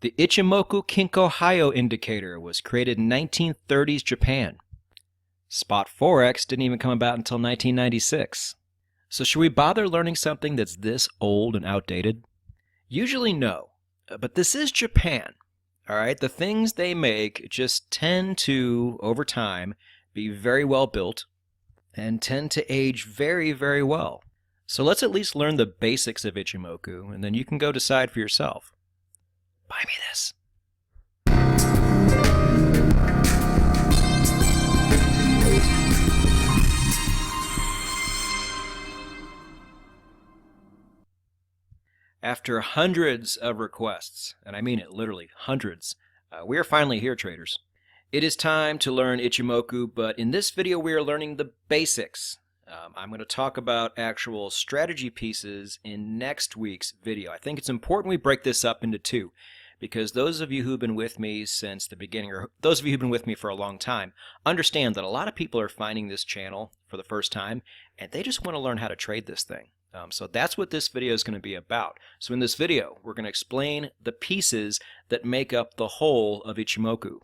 The Ichimoku Kinko Hayo indicator was created in 1930s Japan. Spot Forex didn't even come about until 1996. So should we bother learning something that's this old and outdated? Usually no, but this is Japan. All right, the things they make just tend to, over time, be very well built and tend to age very, very well. So let's at least learn the basics of Ichimoku, and then you can go decide for yourself. Buy me this. After hundreds of requests, and I mean it literally hundreds, we are finally here, traders. It is time to learn Ichimoku, but in this video we are learning the basics. I'm going to talk about actual strategy pieces in next week's video. I think it's important we break this up into two, because those of you who've been with me since the beginning, or those of you who've been with me for a long time, understand that a lot of people are finding this channel for the first time, and they just want to learn how to trade this thing. So that's what this video is going to be about. So in this video, we're going to explain the pieces that make up the whole of Ichimoku.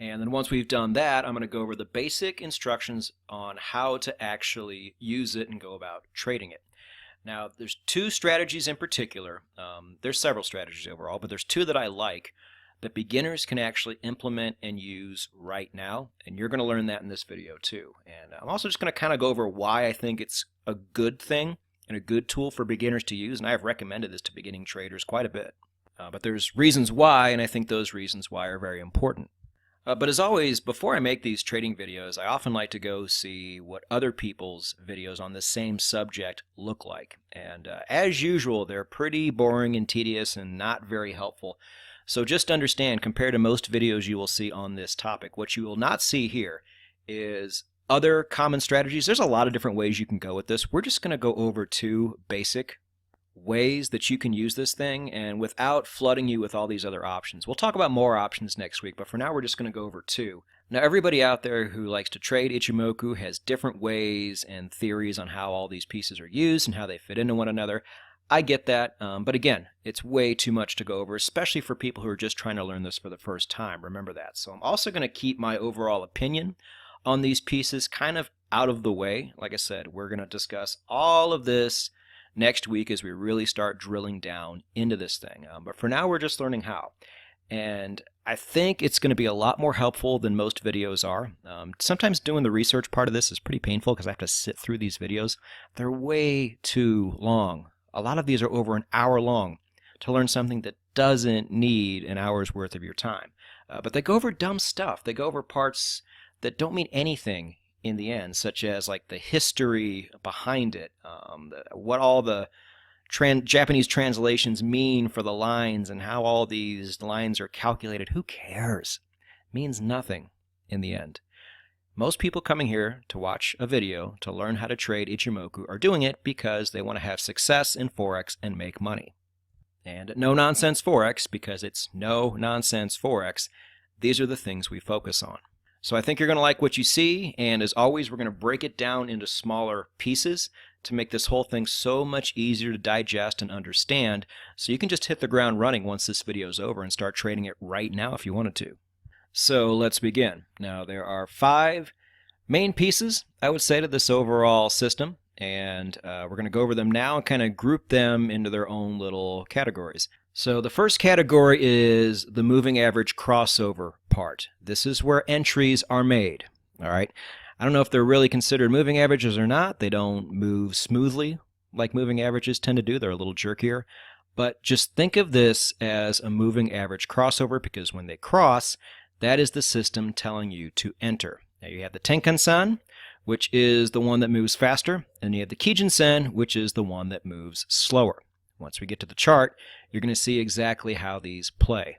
And then once we've done that, I'm going to go over the basic instructions on how to actually use it and go about trading it. Now, there's two strategies in particular. There's several strategies overall, but there's two that I like that beginners can actually implement and use right now. And you're going to learn that in this video too. And I'm also just going to kind of go over why I think it's a good thing and a good tool for beginners to use. And I have recommended this to beginning traders quite a bit. But there's reasons why, and I think those reasons why are very important. But as always, before I make these trading videos, I often like to go see what other people's videos on the same subject look like. And as usual, they're pretty boring and tedious and not very helpful. So just understand, compared to most videos you will see on this topic, what you will not see here is other common strategies. There's a lot of different ways you can go with this. We're just going to go over two basic ways that you can use this thing, and without flooding you with all these other options. We'll talk about more options next week, but for now we're just going to go over two. Now, everybody out there who likes to trade Ichimoku has different ways and theories on how all these pieces are used and how they fit into one another. I get that, but again, it's way too much to go over, especially for people who are just trying to learn this for the first time. Remember that. So I'm also going to keep my overall opinion on these pieces kind of out of the way. Like I said, we're going to discuss all of this next week as we really start drilling down into this thing. But for now, we're just learning how. And I think it's going to be a lot more helpful than most videos are. Sometimes doing the research part of this is pretty painful because I have to sit through these videos. They're way too long. A lot of these are over an hour long to learn something that doesn't need an hour's worth of your time. But they go over dumb stuff. They go over parts that don't mean anything in the end, such as like the history behind it, what all the Japanese translations mean for the lines and how all these lines are calculated. Who cares? It means nothing in the end. Most people coming here to watch a video to learn how to trade Ichimoku are doing it because they want to have success in Forex and make money. And at No Nonsense Forex, because it's no nonsense Forex, these are the things we focus on. So I think you're going to like what you see, and as always, we're going to break it down into smaller pieces to make this whole thing so much easier to digest and understand, so you can just hit the ground running once this video is over and start trading it right now if you wanted to. So let's begin. Now, there are 5 main pieces, I would say, to this overall system, and we're going to go over them now and kind of group them into their own little categories. So the first category is the moving average crossover part. This is where entries are made. All right. I don't know if they're really considered moving averages or not. They don't move smoothly like moving averages tend to do. They're a little jerkier. But just think of this as a moving average crossover, because when they cross, that is the system telling you to enter. Now you have the Tenkan-san, which is the one that moves faster, and you have the Kijin-sen, which is the one that moves slower. Once we get to the chart, you're going to see exactly how these play.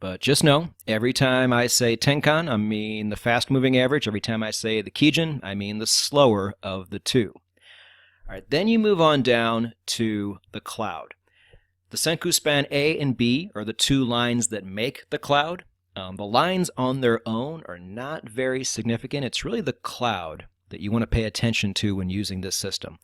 But just know, every time I say Tenkan, I mean the fast-moving average. Every time I say the Kijin, I mean the slower of the two. All right, then you move on down to the cloud. The Senku span A and B are the two lines that make the cloud. The lines on their own are not very significant. It's really the cloud that you want to pay attention to when using this system.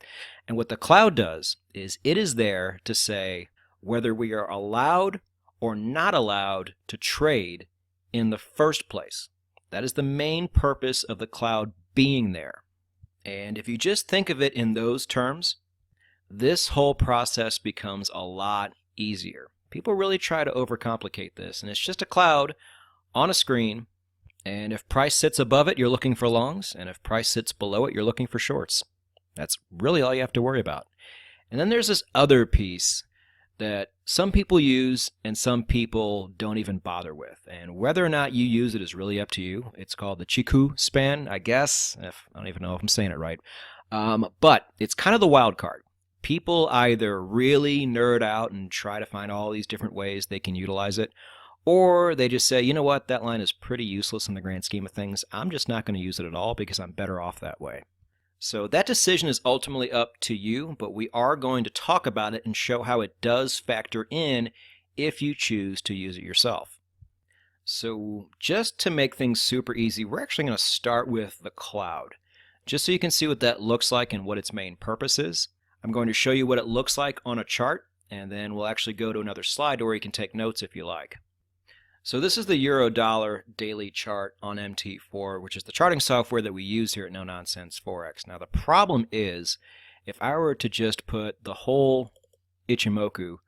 And what the cloud does is it is there to say whether we are allowed or not allowed to trade in the first place. That is the main purpose of the cloud being there. And if you just think of it in those terms, this whole process becomes a lot easier. People really try to overcomplicate this, and it's just a cloud on a screen, and if price sits above it, you're looking for longs, and if price sits below it, you're looking for shorts. That's really all you have to worry about. And then there's this other piece that some people use and some people don't even bother with. And whether or not you use it is really up to you. It's called the Chiku span, I guess. I don't even know if I'm saying it right. But it's kind of the wild card. People either really nerd out and try to find all these different ways they can utilize it, or they just say, you know what, that line is pretty useless in the grand scheme of things. I'm just not going to use it at all because I'm better off that way. So that decision is ultimately up to you, but we are going to talk about it and show how it does factor in if you choose to use it yourself. So just to make things super easy, we're actually going to start with the cloud, just so you can see what that looks like and what its main purpose is. I'm going to show you what it looks like on a chart, and then we'll actually go to another slide where you can take notes if you like. So this is the Euro-Dollar daily chart on MT4, which is the charting software that we use here at No Nonsense Forex. Now the problem is, if I were to just put the whole Ichimoku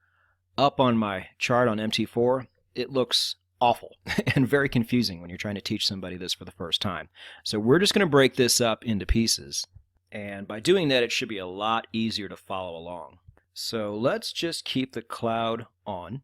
up on my chart on MT4, it looks awful and very confusing when you're trying to teach somebody this for the first time. So we're just going to break this up into pieces, and by doing that it should be a lot easier to follow along. So let's just keep the cloud on.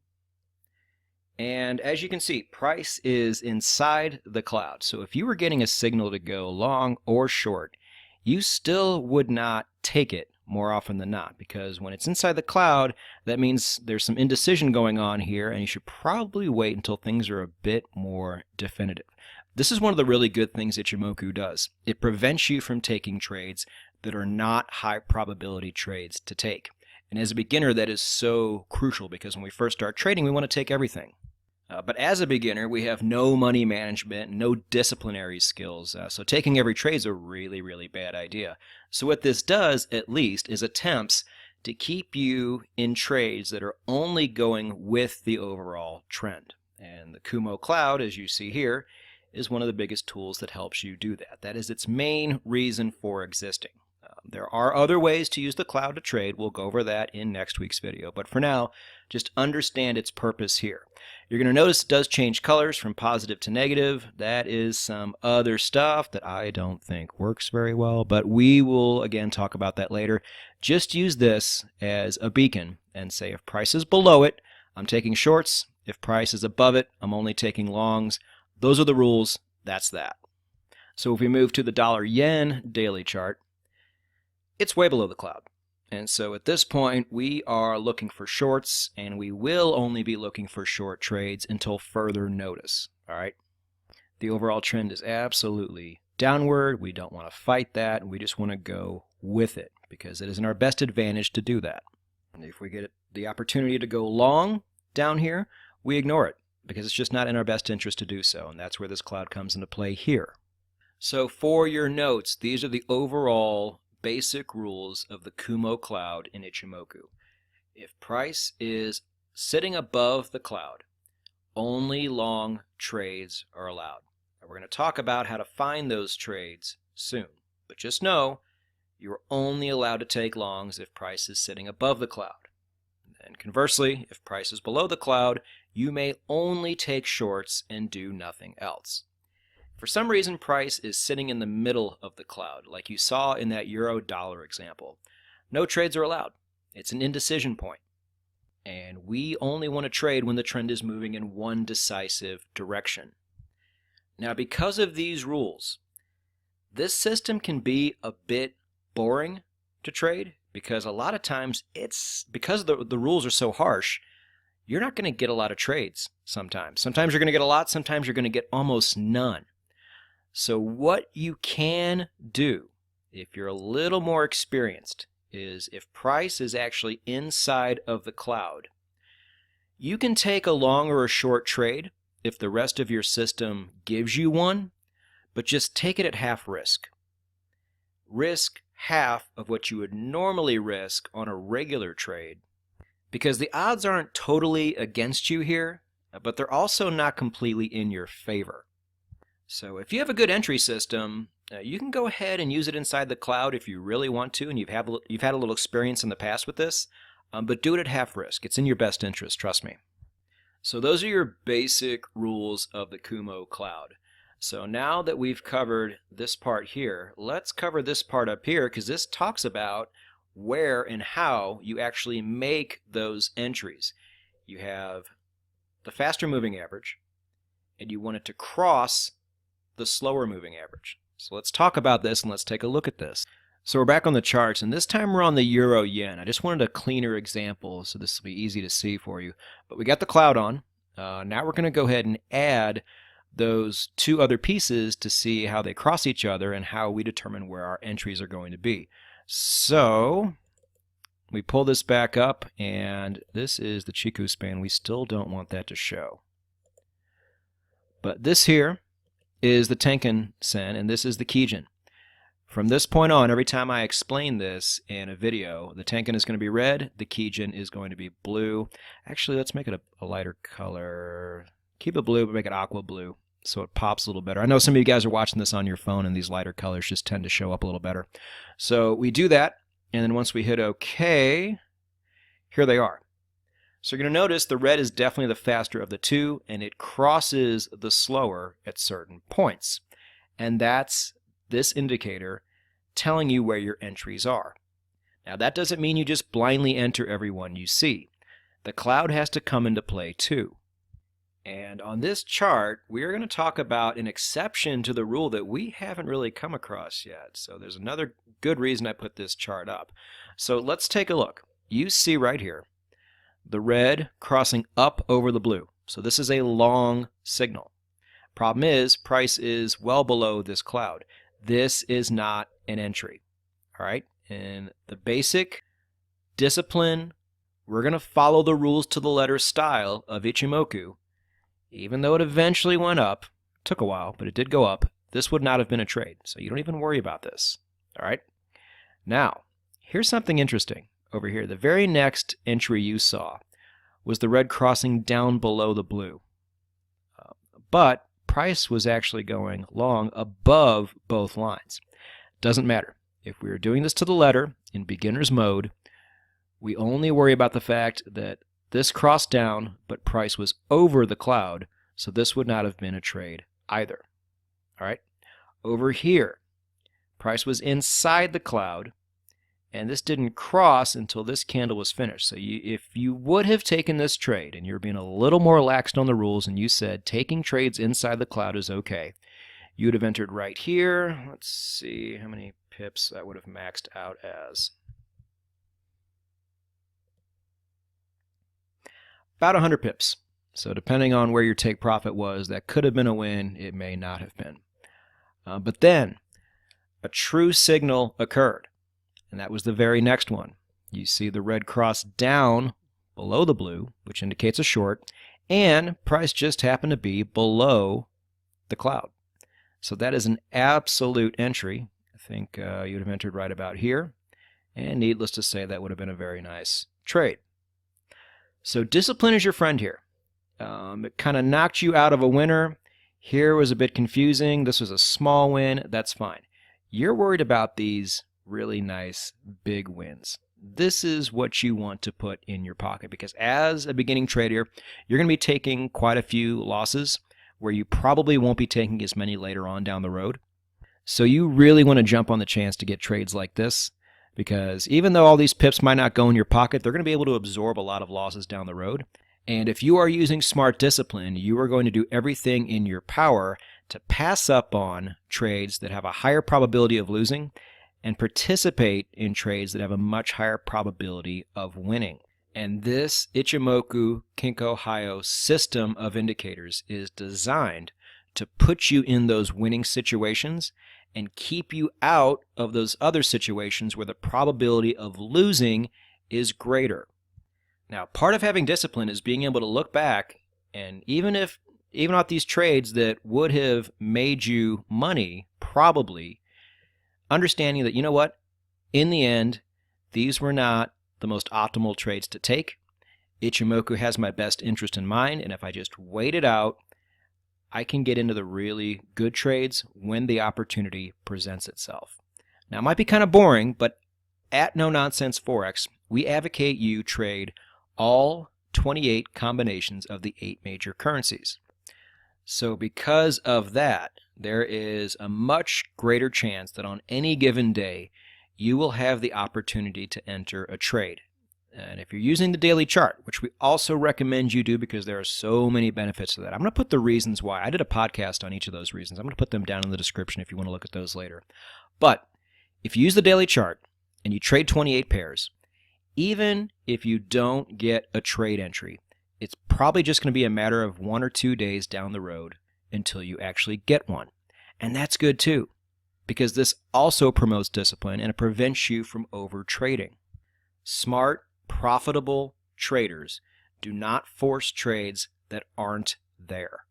And as you can see, price is inside the cloud. So if you were getting a signal to go long or short, you still would not take it more often than not, because when it's inside the cloud, that means there's some indecision going on here, and you should probably wait until things are a bit more definitive. This is one of the really good things Ichimoku does. It prevents you from taking trades that are not high probability trades to take. And as a beginner, that is so crucial, because when we first start trading, we want to take everything. But as a beginner, we have no money management, no disciplinary skills, so taking every trade is a really, really bad idea. So what this does, at least, is attempts to keep you in trades that are only going with the overall trend. And the Kumo Cloud, as you see here, is one of the biggest tools that helps you do that. That is its main reason for existing. There are other ways to use the cloud to trade. We'll go over that in next week's video. But for now, just understand its purpose here. You're going to notice it does change colors from positive to negative. That is some other stuff that I don't think works very well, but we will again talk about that later. Just use this as a beacon and say if price is below it, I'm taking shorts. If price is above it, I'm only taking longs. Those are the rules. That's that. So if we move to the dollar-yen daily chart, it's way below the cloud. And so at this point, we are looking for shorts, and we will only be looking for short trades until further notice. All right? The overall trend is absolutely downward. We don't want to fight that. We just want to go with it because it is in our best advantage to do that. And if we get the opportunity to go long down here, we ignore it because it's just not in our best interest to do so. And that's where this cloud comes into play here. So for your notes, these are the overall basic rules of the Kumo cloud in Ichimoku. If price is sitting above the cloud, only long trades are allowed. And we're going to talk about how to find those trades soon. But just know you're only allowed to take longs if price is sitting above the cloud. And conversely, if price is below the cloud, you may only take shorts and do nothing else. For some reason, price is sitting in the middle of the cloud, like you saw in that euro-dollar example. No trades are allowed. It's an indecision point. And we only want to trade when the trend is moving in one decisive direction. Now, because of these rules, this system can be a bit boring to trade because a lot of times because the rules are so harsh, you're not going to get a lot of trades sometimes. Sometimes you're going to get a lot, sometimes you're going to get almost none. So what you can do, if you're a little more experienced, is if price is actually inside of the cloud, you can take a long or a short trade if the rest of your system gives you one, but just take it at half risk. Risk half of what you would normally risk on a regular trade because the odds aren't totally against you here, but they're also not completely in your favor. So if you have a good entry system, you can go ahead and use it inside the cloud if you really want to, and you've had a little experience in the past with this, but do it at half risk. It's in your best interest, trust me. So those are your basic rules of the Kumo cloud. So now that we've covered this part here, let's cover this part up here, because this talks about where and how you actually make those entries. You have the faster moving average, and you want it to cross the slower moving average. So let's talk about this and let's take a look at this. So we're back on the charts, and this time we're on the euro yen. I just wanted a cleaner example so this will be easy to see for you. But we got the cloud on. Now we're going to go ahead and add those two other pieces to see how they cross each other and how we determine where our entries are going to be. So we pull this back up, and this is the Chiku span. We still don't want that to show. But this here is the Tenkan-sen, and this is the Kijin. From this point on, every time I explain this in a video, the Tenkan is going to be red, the Kijin is going to be blue. Actually, let's make it a lighter color. Keep it blue, but make it aqua blue so it pops a little better. I know some of you guys are watching this on your phone, and these lighter colors just tend to show up a little better. So we do that, and then once we hit OK, here they are. So you're going to notice the red is definitely the faster of the two, and it crosses the slower at certain points. And that's this indicator telling you where your entries are. Now that doesn't mean you just blindly enter every one you see. The cloud has to come into play too. And on this chart, we are going to talk about an exception to the rule that we haven't really come across yet. So there's another good reason I put this chart up. So let's take a look. You see right here the red crossing up over the blue. So this is a long signal. Problem is, price is well below this cloud. This is not an entry. All right? In the basic discipline, we're going to follow the rules to the letter style of Ichimoku. Even though it eventually went up, took a while, but it did go up, this would not have been a trade. So you don't even worry about this. All right? Now, here's something interesting. Over here, the very next entry you saw was the red crossing down below the blue. But price was actually going long above both lines. Doesn't matter. If we were doing this to the letter in beginner's mode, we only worry about the fact that this crossed down, but price was over the cloud, so this would not have been a trade either. All right? Over here, price was inside the cloud, and this didn't cross until this candle was finished. So if you would have taken this trade, and you're being a little more laxed on the rules, and you said taking trades inside the cloud is okay, you would have entered right here. Let's see how many pips that would have maxed out as. About 100 pips. So depending on where your take profit was, that could have been a win. It may not have been. But then a true signal occurred. And that was the very next one. You see the red cross down below the blue, which indicates a short, and price just happened to be below the cloud. So that is an absolute entry. I think you'd have entered right about here. And needless to say, that would have been a very nice trade. So discipline is your friend here. It kind of knocked you out of a winner. Here was a bit confusing. This was a small win. That's fine. You're worried about these really nice big wins. This is what you want to put in your pocket, because as a beginning trader, you're going to be taking quite a few losses where you probably won't be taking as many later on down the road. So you really want to jump on the chance to get trades like this, because even though all these pips might not go in your pocket, they're going to be able to absorb a lot of losses down the road. And if you are using smart discipline, you are going to do everything in your power to pass up on trades that have a higher probability of losing and participate in trades that have a much higher probability of winning. And this Ichimoku Kinko Hayo system of indicators is designed to put you in those winning situations and keep you out of those other situations where the probability of losing is greater. Now, part of having discipline is being able to look back, and even at these trades that would have made you money, probably, understanding that, you know what, in the end, these were not the most optimal trades to take, Ichimoku has my best interest in mind, and if I just wait it out, I can get into the really good trades when the opportunity presents itself. Now, it might be kind of boring, but at No Nonsense Forex, we advocate you trade all 28 combinations of the 8 major currencies. So because of that, there is a much greater chance that on any given day, you will have the opportunity to enter a trade. And if you're using the daily chart, which we also recommend you do because there are so many benefits to that. I'm going to put the reasons why. I did a podcast on each of those reasons. I'm going to put them down in the description if you want to look at those later. But if you use the daily chart and you trade 28 pairs, even if you don't get a trade entry, it's probably just going to be a matter of 1 or 2 days down the road until you actually get one. And that's good too, because this also promotes discipline and it prevents you from over trading. Smart, profitable traders do not force trades that aren't there.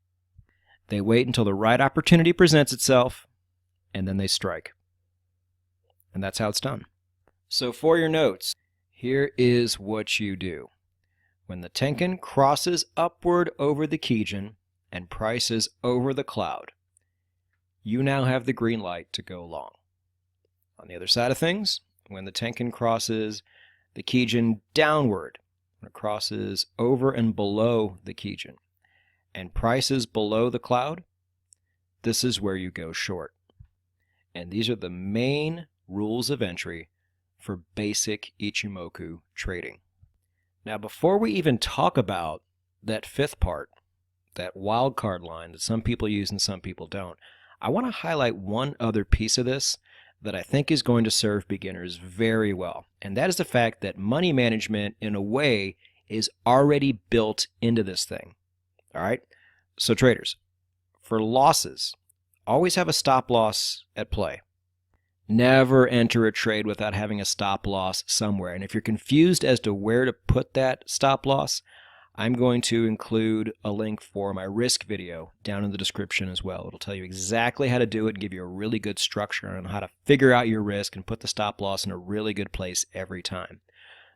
They wait until the right opportunity presents itself, and then they strike. And that's how it's done. So for your notes, here is what you do. When the Tenkan crosses upward over the Kijun and price is over the cloud, you now have the green light to go long. On the other side of things, when the Tenkan crosses the Kijun downward, when it crosses over and below the Kijun, and prices below the cloud, this is where you go short. And these are the main rules of entry for basic Ichimoku trading. Now, before we even talk about that fifth part, that wild card line that some people use and some people don't, I want to highlight one other piece of this that I think is going to serve beginners very well. And that is the fact that money management, in a way, is already built into this thing. All right? So traders, for losses, always have a stop loss at play. Never enter a trade without having a stop loss somewhere. And if you're confused as to where to put that stop loss, I'm going to include a link for my risk video down in the description as well. It'll tell you exactly how to do it and give you a really good structure on how to figure out your risk and put the stop loss in a really good place every time.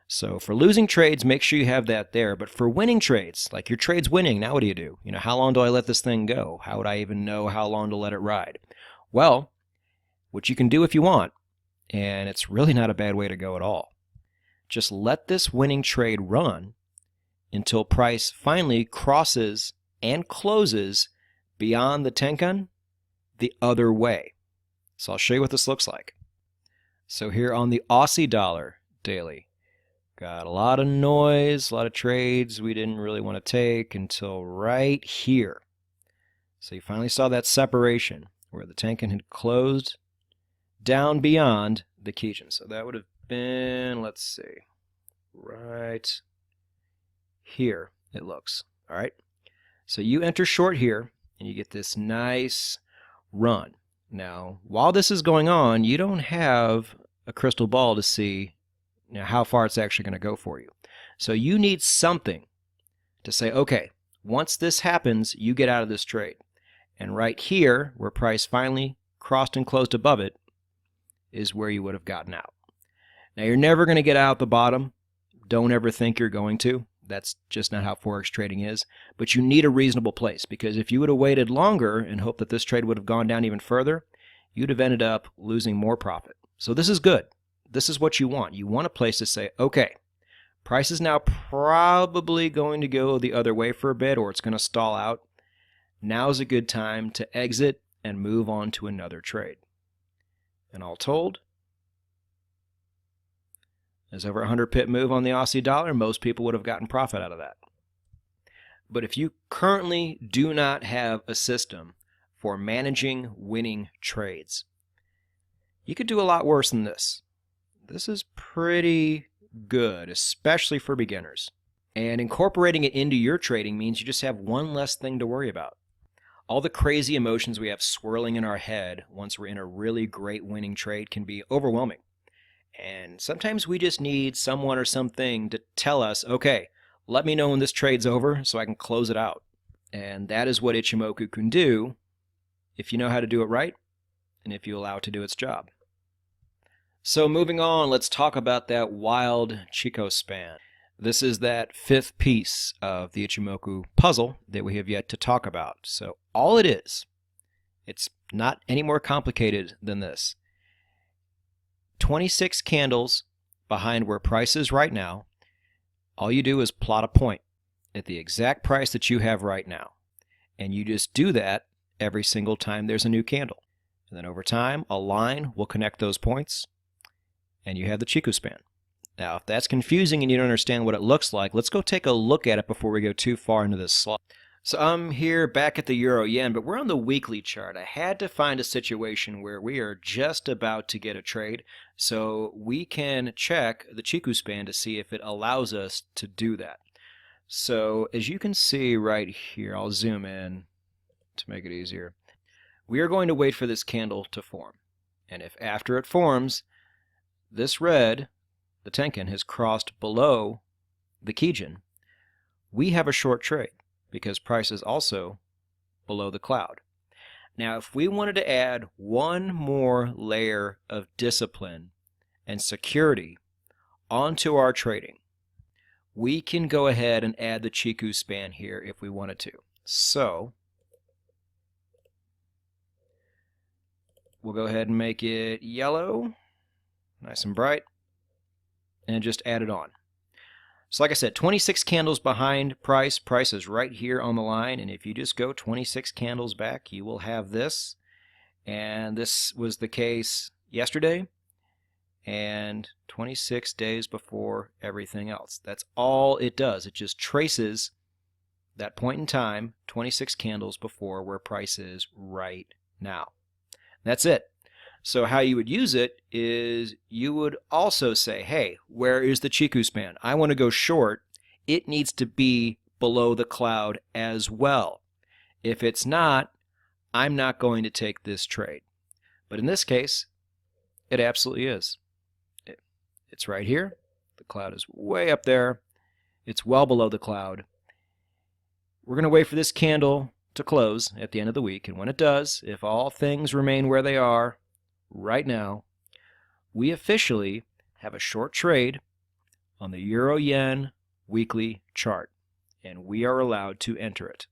So for losing trades, make sure you have that there. But for winning trades, like your trade's winning, now what do? You know, how long do I let this thing go? How would I even know how long to let it ride? Well, what you can do if you want, and it's really not a bad way to go at all, just let this winning trade run until price finally crosses and closes beyond the Tenkan the other way. So I'll show you what this looks like. So here on the Aussie dollar daily, got a lot of noise, a lot of trades we didn't really want to take until right here. So you finally saw that separation where the Tenkan had closed down beyond the Kijun. So that would have been, let's see, right here it looks. All right. So you enter short here and you get this nice run. Now, while this is going on, you don't have a crystal ball to see how far it's actually going to go for you. So you need something to say, okay, once this happens, you get out of this trade. And right here, where price finally crossed and closed above it, is where you would have gotten out. Now, you're never going to get out the bottom. Don't ever think you're going to. That's just not how Forex trading is. But you need a reasonable place, because if you would have waited longer and hoped that this trade would have gone down even further, you'd have ended up losing more profit. So this is good. This is what you want. You want a place to say, okay, price is now probably going to go the other way for a bit, or it's going to stall out. Now is a good time to exit and move on to another trade. And all told, there's over a 100 pip move on the Aussie dollar. Most people would have gotten profit out of that. But if you currently do not have a system for managing winning trades, you could do a lot worse than this. This is pretty good, especially for beginners. And incorporating it into your trading means you just have one less thing to worry about. All the crazy emotions we have swirling in our head once we're in a really great winning trade can be overwhelming. And sometimes we just need someone or something to tell us, okay, let me know when this trade's over so I can close it out. And that is what Ichimoku can do if you know how to do it right and if you allow it to do its job. So moving on, let's talk about that wild Chico span. This is that fifth piece of the Ichimoku puzzle that we have yet to talk about. So all it is, it's not any more complicated than this. 26 candles behind where price is right now. All you do is plot a point at the exact price that you have right now. And you just do that every single time there's a new candle. And then over time, a line will connect those points, and you have the Chiku span. Now, if that's confusing and you don't understand what it looks like, let's go take a look at it before we go too far into this slide. So I'm here back at the Euro Yen, but we're on the weekly chart. I had to find a situation where we are just about to get a trade, so we can check the Chiku span to see if it allows us to do that. So as you can see right here, I'll zoom in to make it easier. We are going to wait for this candle to form. And if after it forms, this red, the Tenkan, has crossed below the Kijin, we have a short trade because price is also below the cloud. Now, if we wanted to add one more layer of discipline and security onto our trading, we can go ahead and add the Chiku span here if we wanted to. So we'll go ahead and make it yellow, nice and bright, and just add it on. So like I said, 26 candles behind price. Price is right here on the line, and if you just go 26 candles back, you will have this. And this was the case yesterday and 26 days before everything else. That's all it does. It just traces that point in time, 26 candles before where price is right now. That's it. So how you would use it is you would also say, hey, where is the Chiku span? I want to go short. It needs to be below the cloud as well. If it's not, I'm not going to take this trade. But in this case, it absolutely is. It's right here. The cloud is way up there. It's well below the cloud. We're going to wait for this candle to close at the end of the week, and when it does, if all things remain where they are right now, we officially have a short trade on the Euro-Yen weekly chart, and we are allowed to enter it.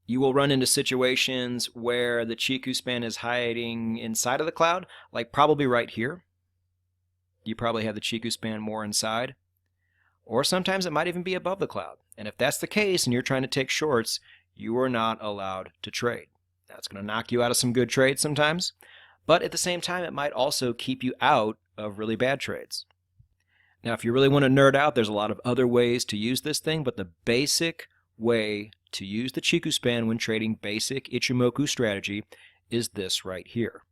You will run into situations where the Chiku span is hiding inside of the cloud, like probably right here. You probably have the Chiku span more inside, or sometimes it might even be above the cloud. And if that's the case and you're trying to take shorts, you are not allowed to trade. That's going to knock you out of some good trades sometimes, but at the same time, it might also keep you out of really bad trades. Now, if you really want to nerd out, there's a lot of other ways to use this thing, but the basic way to use the Chiku span when trading basic Ichimoku strategy is this right here.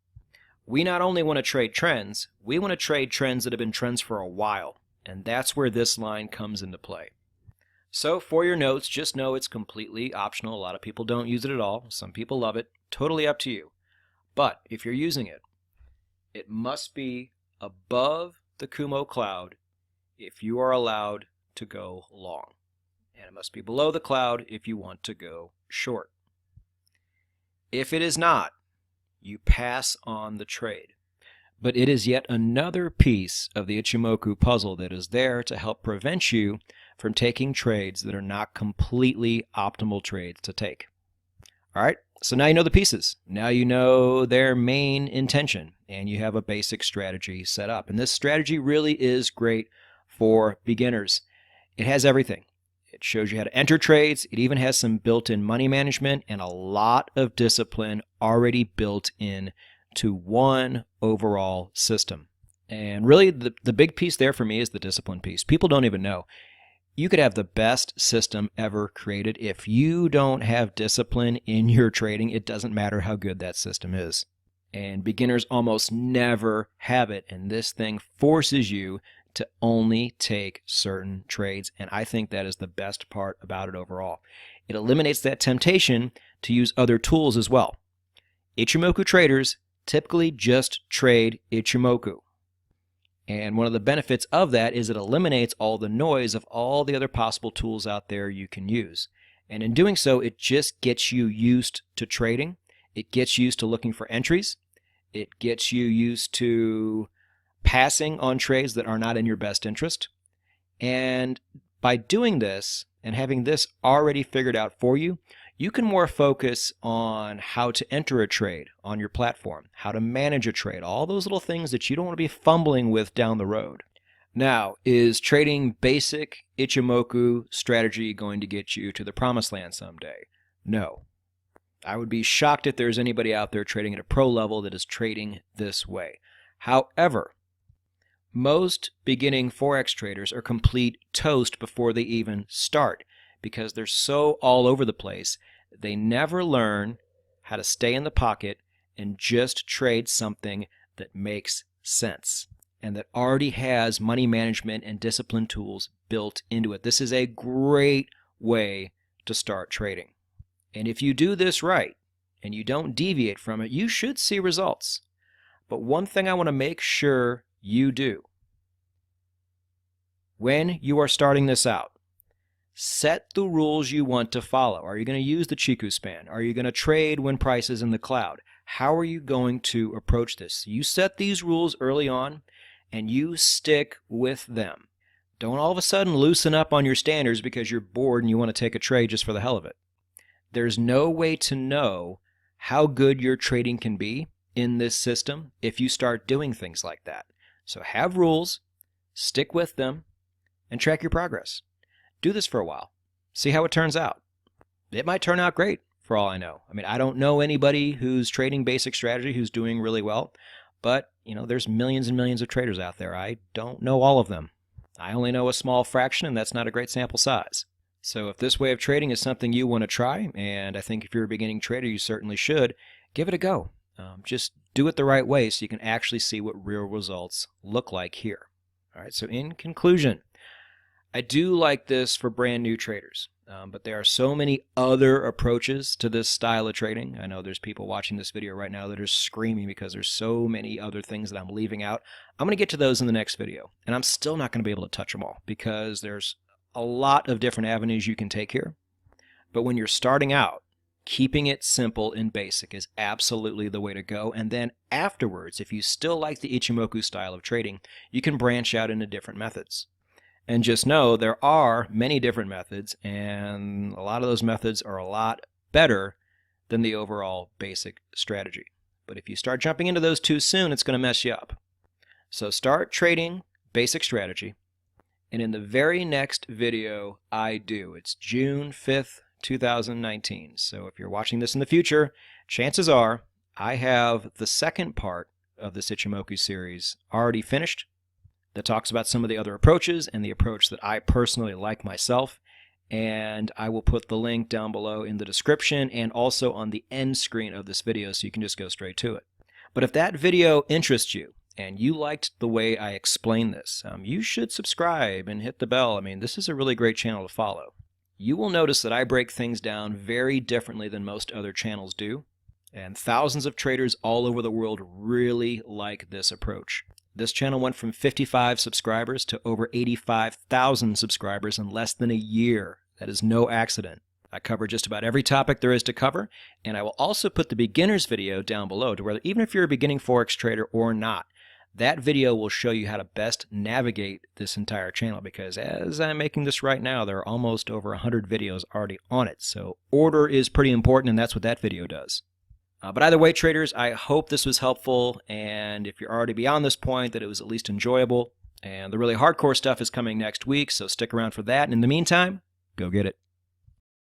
We not only want to trade trends, we want to trade trends that have been trends for a while, and that's where this line comes into play. So for your notes, just know it's completely optional. A lot of people don't use it at all. Some people love it. Totally up to you. But if you're using it, it must be above the Kumo cloud if you are allowed to go long. And it must be below the cloud if you want to go short. If it is not, you pass on the trade. But it is yet another piece of the Ichimoku puzzle that is there to help prevent you from taking trades that are not completely optimal trades to take. All right, so now you know the pieces. Now you know their main intention, and you have a basic strategy set up. And this strategy really is great for beginners. It has everything. It shows you how to enter trades. It even has some built-in money management and a lot of discipline already built in to one overall system. And really the big piece there for me is the discipline piece. People don't even know. You could have the best system ever created. If you don't have discipline in your trading, it doesn't matter how good that system is. And beginners almost never have it. And this thing forces you to only take certain trades. And I think that is the best part about it overall. It eliminates that temptation to use other tools as well. Ichimoku traders typically just trade Ichimoku. And one of the benefits of that is it eliminates all the noise of all the other possible tools out there you can use. And in doing so, it just gets you used to trading. It gets you used to looking for entries. It gets you used to passing on trades that are not in your best interest. And by doing this and having this already figured out for you, you can more focus on how to enter a trade on your platform, how to manage a trade, all those little things that you don't want to be fumbling with down the road. Now, is trading basic Ichimoku strategy going to get you to the promised land someday? No. I would be shocked if there's anybody out there trading at a pro level that is trading this way. However, most beginning Forex traders are complete toast before they even start because they're so all over the place. They never learn how to stay in the pocket and just trade something that makes sense and that already has money management and discipline tools built into it. This is a great way to start trading. And if you do this right and you don't deviate from it, you should see results. But one thing I want to make sure you do when you are starting this out, set the rules you want to follow. Are you going to use the Chiku span? Are you going to trade when price is in the cloud? How are you going to approach this? You set these rules early on and you stick with them. Don't all of a sudden loosen up on your standards because you're bored and you want to take a trade just for the hell of it. There's no way to know how good your trading can be in this system if you start doing things like that. So have rules, stick with them, and track your progress. Do this for a while. See how it turns out. It might turn out great for all I know. I mean, I don't know anybody who's trading basic strategy who's doing really well, but there's millions and millions of traders out there. I don't know all of them. I only know a small fraction, and that's not a great sample size. So if this way of trading is something you want to try, and I think if you're a beginning trader, you certainly should, give it a go. Just do it the right way so you can actually see what real results look like here. All right, so in conclusion, I do like this for brand new traders, but there are so many other approaches to this style of trading. I know there's people watching this video right now that are screaming because there's so many other things that I'm leaving out. I'm going to get to those in the next video, and I'm still not going to be able to touch them all because there's a lot of different avenues you can take here. But when you're starting out, keeping it simple and basic is absolutely the way to go. And then afterwards, if you still like the Ichimoku style of trading, you can branch out into different methods. And just know there are many different methods, and a lot of those methods are a lot better than the overall basic strategy. But if you start jumping into those too soon, it's going to mess you up. So start trading basic strategy. And in the very next video it's June 5th, 2019. So if you're watching this in the future, chances are I have the second part of this Ichimoku series already finished that talks about some of the other approaches and the approach that I personally like myself. And I will put the link down below in the description and also on the end screen of this video so you can just go straight to it. But if that video interests you and you liked the way I explain this, you should subscribe and hit the bell. I mean, this is a really great channel to follow. You will notice that I break things down very differently than most other channels do, and thousands of traders all over the world really like this approach. This channel went from 55 subscribers to over 85,000 subscribers in less than a year. That is no accident. I cover just about every topic there is to cover, and I will also put the beginner's video down below to where even if you're a beginning Forex trader or not, that video will show you how to best navigate this entire channel, because as I'm making this right now, there are almost over 100 videos already on it. So order is pretty important, and that's what that video does. But either way, traders, I hope this was helpful, and if you're already beyond this point, that it was at least enjoyable. And the really hardcore stuff is coming next week, so stick around for that. And in the meantime, go get it.